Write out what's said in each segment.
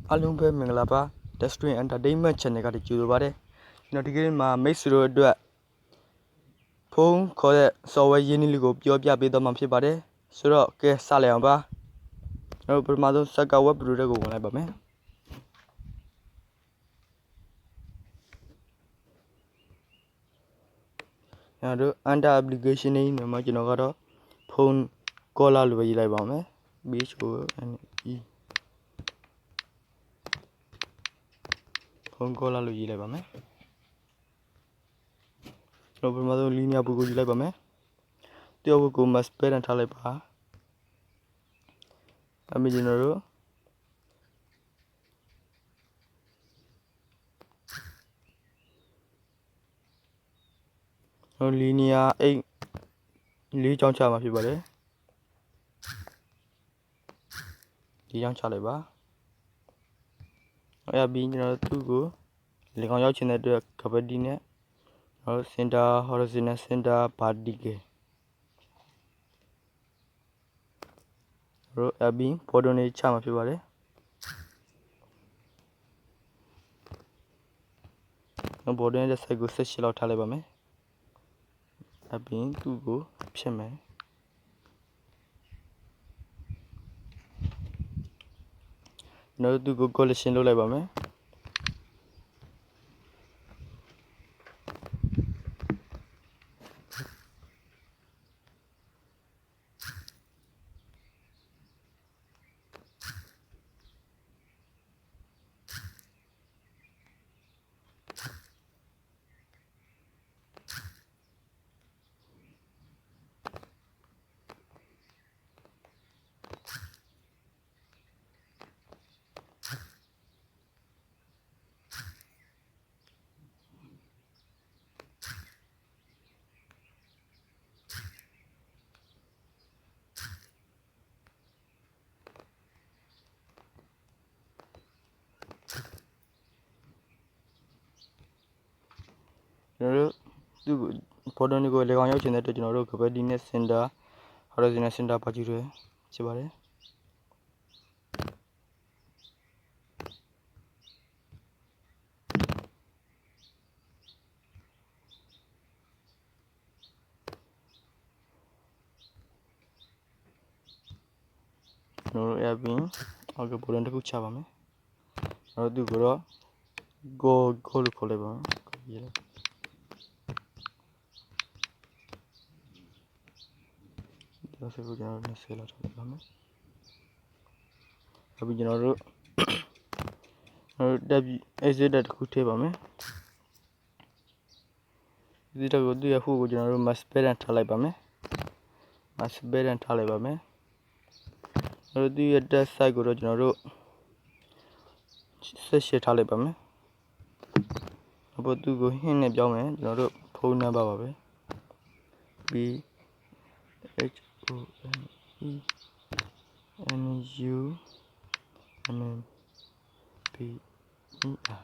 Alumbe Mengalaba, Techstrange Entertainment Channel got you about it. Not again, my maestro do it. Phone call it so I usually go your yabi the mumpy body. So, okay, Salamba. No, but mother Saka web brother go on about me. Now, under obligation in Imagine phone call all the way like bomb, beach and e. Phone call all the way like bomb. No, but mother linear book like bomb. The overcome must parent Taleba. Imagine linear a Lee John Chama people. The young Chaleba. I have been to go. Licon yacht in the Cabadine or Center Horizon Center Pardige. Abby, Podone Chama people. No border the Sago Seshil or Talibame. I've been to go. Pshame. No to go college in Lolabame. No to Podone go Lecon yacht in the General Cabadine Center Horizon Center Pajure. Chibare. No, I've been. I'll go put on the good chabame. No to go to Coleba. That's a good general sailor. I've been general. W is it that could table me? Is it a good deal who general must bear and Talibame? Must bear and Talibame? Or do you address Sago general? Says she Talibame? About to go in a young general phone number B H O N E N U N P E R.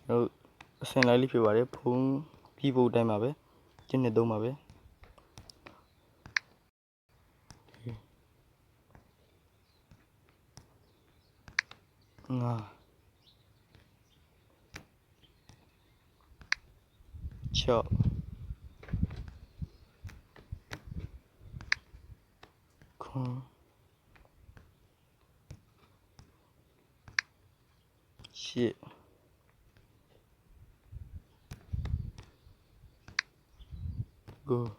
No, send I leave you a phone people time away. Chin the dome away. Chop. Shit. Go.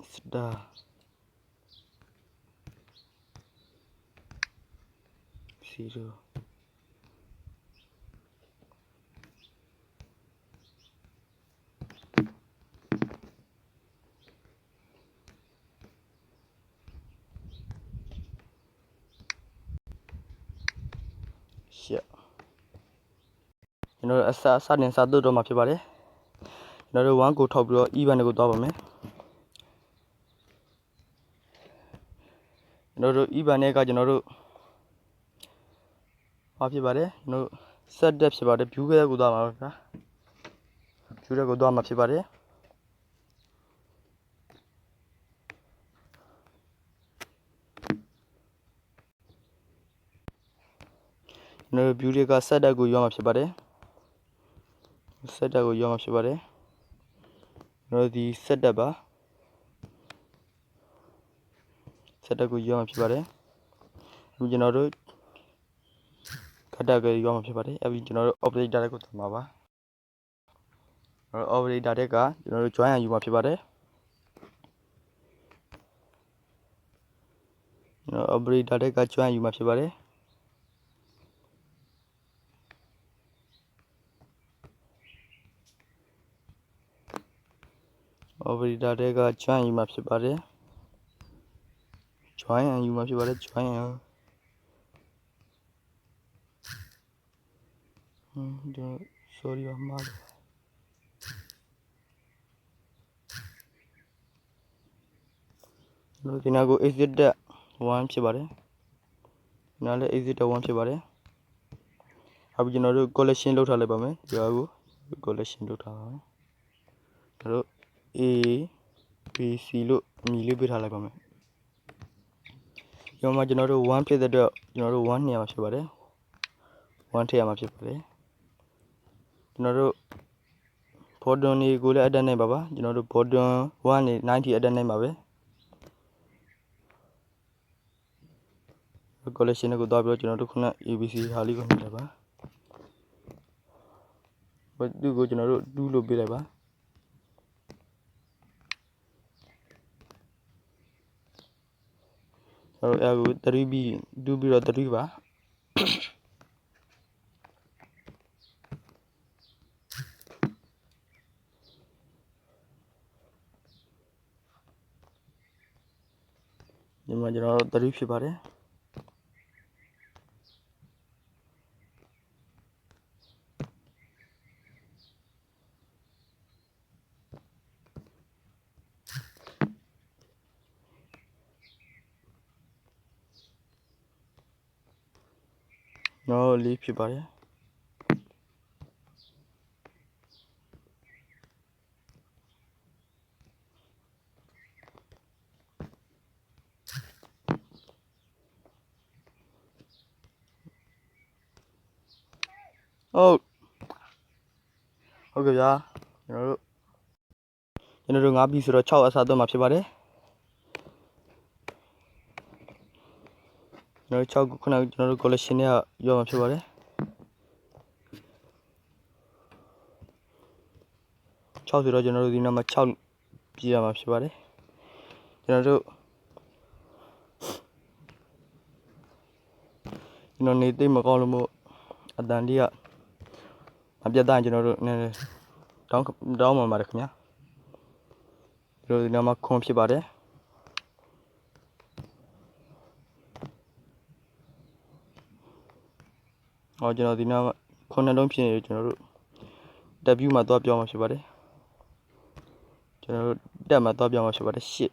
Star. Zero. shit ကျွန်တော်အစတင်စာသွတ်တော့မှာဖြစ်ပါတယ်ကျွန်တော်တို့1ကိုထောက်ပြီးတော့ even ကိုသွားပါမယ်ကျွန်တော်တို့ even နဲ့ကကျွန်တော်တို့ဘာဖြစ်ပါတယ်ကျွန်တော် set depth ဖြစ်ပါတယ် view ကိုသွားမှာပါဗျာ view ကိုသွားမှာဖြစ်ပါတယ်ကျွန်တော် view တွေက set depth ကိုရောက်မှာဖြစ်ပါတယ် set depth ကိုရောက်မှာဖြစ်ပါတယ်ကျွန်တော်ဒီ set depth ပါ set depth ကိုရောက်မှာဖြစ်ပါတယ်အခုကျွန်တော်တို့ data ကိုရောက်မှာဖြစ်ပါတယ်အခုကျွန်တော်တို့ operate data ကိုသွားမှာပါ operate data ကကျွန်တော်တို့ join ယူမှာဖြစ်ပါတယ် operate data က join ယူမှာဖြစ်ပါတယ် operate data က join ယူမှာဖြစ်ပါတယ် join ယူမှာဖြစ်ပါတယ် join sorry ပါမှားလို့ဒီနာကို exit 1ဖြစ်ပါတယ်နားလည်း exit 1ဖြစ်ပါတယ်အခုကျွန်တော်တို့ collection လုပ်ထားလိုက်ပါမယ်ဒီဟာကို collection လုပ်ထားပါမယ်ကျွန်တော်တို့ A B C လို့အမည်လေးပေးထားလိုက်ပါမယ်ဒီမှာကျွန်တော်တို့1ဖြစ်တဲ့အတွက်ကျွန်တော်တို့1နေရာမှာဖြစ်ပါတယ်1ထည့်ရမှာဖြစ်ပါတယ်ကျွန်တော်တို့ bottom တွေကိုလည်းအတက်နိုင်ပါကျွန်တော်တို့ bottom 1နေ90အတက်နိုင်ပါပဲ collection ကိုသွားပြီးတော့ကျွန်တော်တို့ခုန ABC ဟာလေးကိုနှိပ်လိုက်ပါသူ့ကိုကျွန်တော်တို့2လို့ပေးလိုက်ပါအဲ့တော့အခု3B 2ပြီးတော့3ပါဒီမှာကျွန်တော်တို့3ဖြစ်ပါတယ်နော်လေးဖြစ်ပါတယ်ဟုတ်ကဲ့ဗျာကျွန်တော်တို့5ပြီဆိုတော့6အစားသွင်းမှာဖြစ်ပါတယ်ကျွန်တော်6ခုနကကျွန်တော်တို့ collection နဲ့ရောက်မှာဖြစ်ပါတယ်6ဆိုတော့ကျွန်တော်တို့ဒီနောက်မှာ6ပြရမှာဖြစ်ပါတယ်ကျွန်တော်နေသိမကောင်းလို့မို့အတန်လေးကမပြတ်သားကျွန်တော်တို့နည်းတောင်းမှပါတယ်ခင်ဗျာဒီလိုဒီနောက်မှာခွန်ဖြစ်ပါတယ်ကျွန်တော်ဒီနောက်ခွန်နှလုံးဖြစ်နေကျွန်တော်တို့ W မှာသွားပြောင်းမှာဖြစ်ပါတယ်ကျွန်တော်တို့တက်မှာသွားပြောင်းမှာဖြစ်ပါတယ်ရှစ်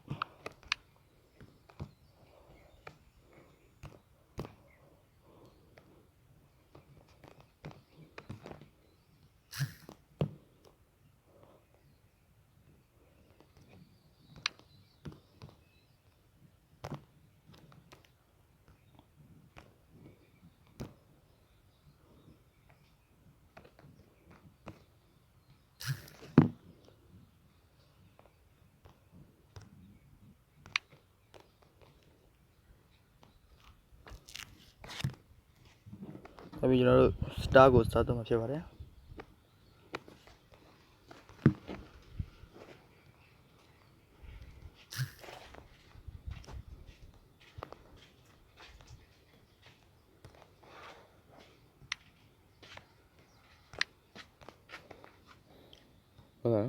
အဲ့ဒီကျွန်တော်တို့ star ကို start တော့မှာဖြစ်ပါတယ်ဟုတ်ကဲ့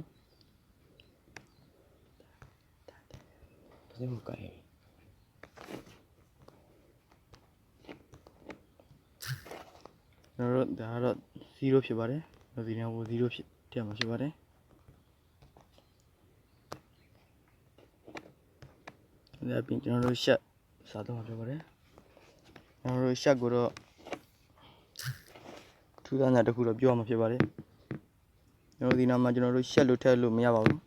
ဘယ်လိုကဲ ကျွန်တော်တို့ဒါကတော့0ဖြစ်ပါတယ်ဒီနေရာကို0ဖြစ်ထည့်မှာဖြစ်ပါတယ်ဒါပြင်ကျွန်တော်တို့ရှက်စားတော့မှာဖြစ်ပါတယ်ကျွန်တော်တို့ရှက်ကိုတော့ထူးဆန်းတာတစ်ခုတော့ပြောရမှာဖြစ်ပါတယ်ကျွန်တော်ဒီနေရာမှာကျွန်တော်တို့ရှက်လို့ထည့်လို့မရပါဘူး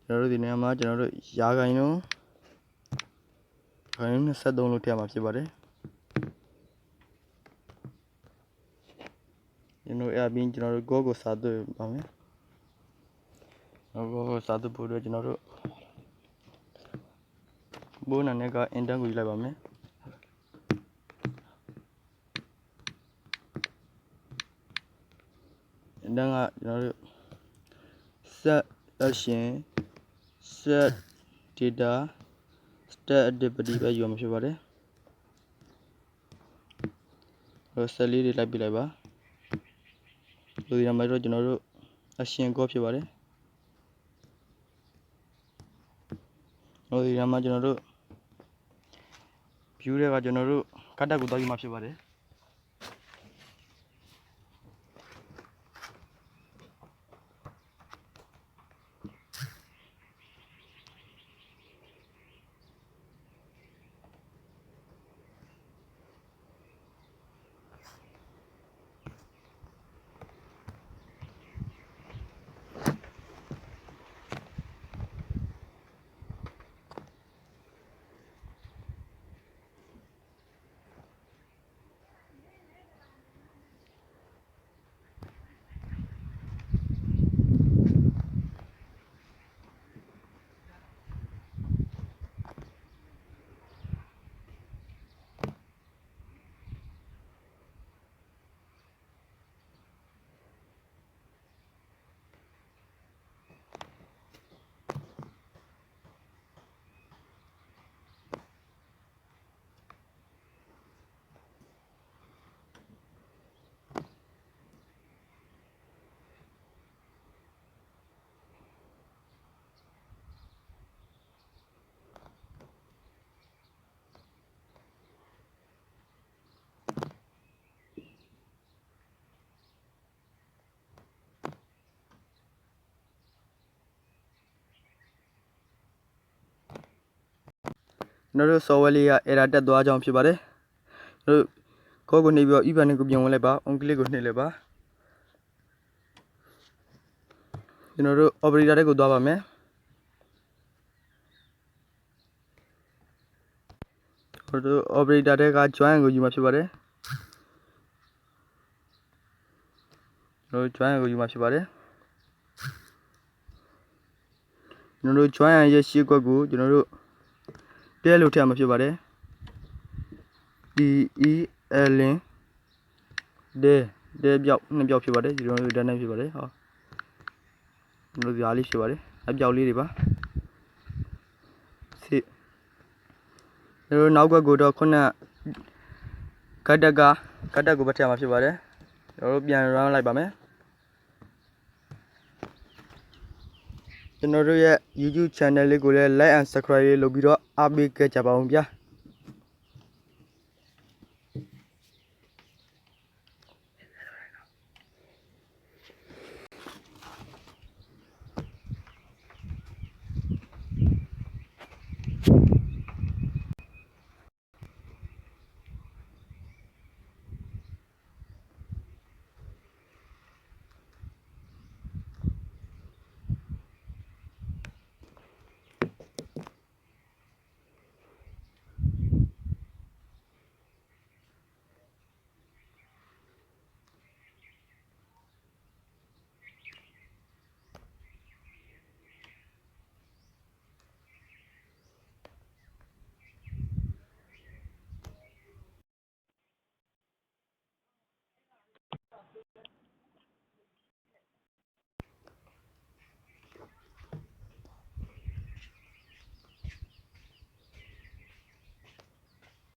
ကျွန်တော်တို့ဒီနေရာမှာကျွန်တော်တို့ရာခိုင်နှုန်း23လို့ထည့်မှာဖြစ်ပါတယ်ကျွန်တော်အပြင်ကျွန်တော်တို့ go ကိုစားသွင်းပါမယ်go ကိုစားသွင်းဖို့အတွက်ကျွန်တော်တို့ဘိုးနာနဲ့ကအင်တန်ကိုယူလိုက်ပါမယ်အင်တန်ကကျွန်တော်တို့ set action set data stat activity ပဲယူမှာဖြစ်ပါတယ်ဆက်လေးတွေလိုက်ပြလိုက်ပါဒီနေရာမှာတော့ကျွန်တော်တို့ action code ဖြစ်ပါတယ်ဒီနေရာမှာကျွန်တော်တို့ view တွေကကျွန်တော်တို့ကတ်တက်ကိုတောက်ယူမှာဖြစ်ပါတယ်ကျွန်တော်တို့ software လေးက error တက်သွားကြောင်းဖြစ်ပါတယ်ကျွန်တော်ကိုကိုနေပြီးတော့ event ကိုပြင်ဝင်လိုက်ပါ on click ကိုနှိပ်လိုက်ပါကျွန်တော်တို့ operator တွေကိုသွားပါမယ်ကျွန်တော်တို့ operator တွေက join ကိုယူမှာဖြစ်ပါတယ်ကျွန်တော်တို့ join ကိုယူမှာဖြစ်ပါတယ်ကျွန်တော်တို့ join ရဲ့ရှေ့ကွက်ကိုကျွန်တော်တို့တဲလို့ထည့်မှာဖြစ်ပါတယ် EEL တဲပြောက်နှစ်ပြောက်ဖြစ်ပါတယ်ကျွန်တော်တို့ဒါနဲ့ဖြစ်ပါတယ်ဟောကျွန်တော်တို့ဓာလေးဖြစ်ပါတယ်အပြောက်လေးတွေပါစစ်ကျွန်တော်တို့နောက်ကွက်ကိုတော့ခုနကတ်တက်ကိုပဲထည့်မှာဖြစ်ပါတယ်ကျွန်တော်တို့ပြန် run လိုက်ပါမယ်ကျွန်တော်တို့ရဲ့ YouTube channel လေးကိုလည်း like and subscribe လုပ်ပြီးတော့အားပေးခဲ့ကြပါဦးဗျာ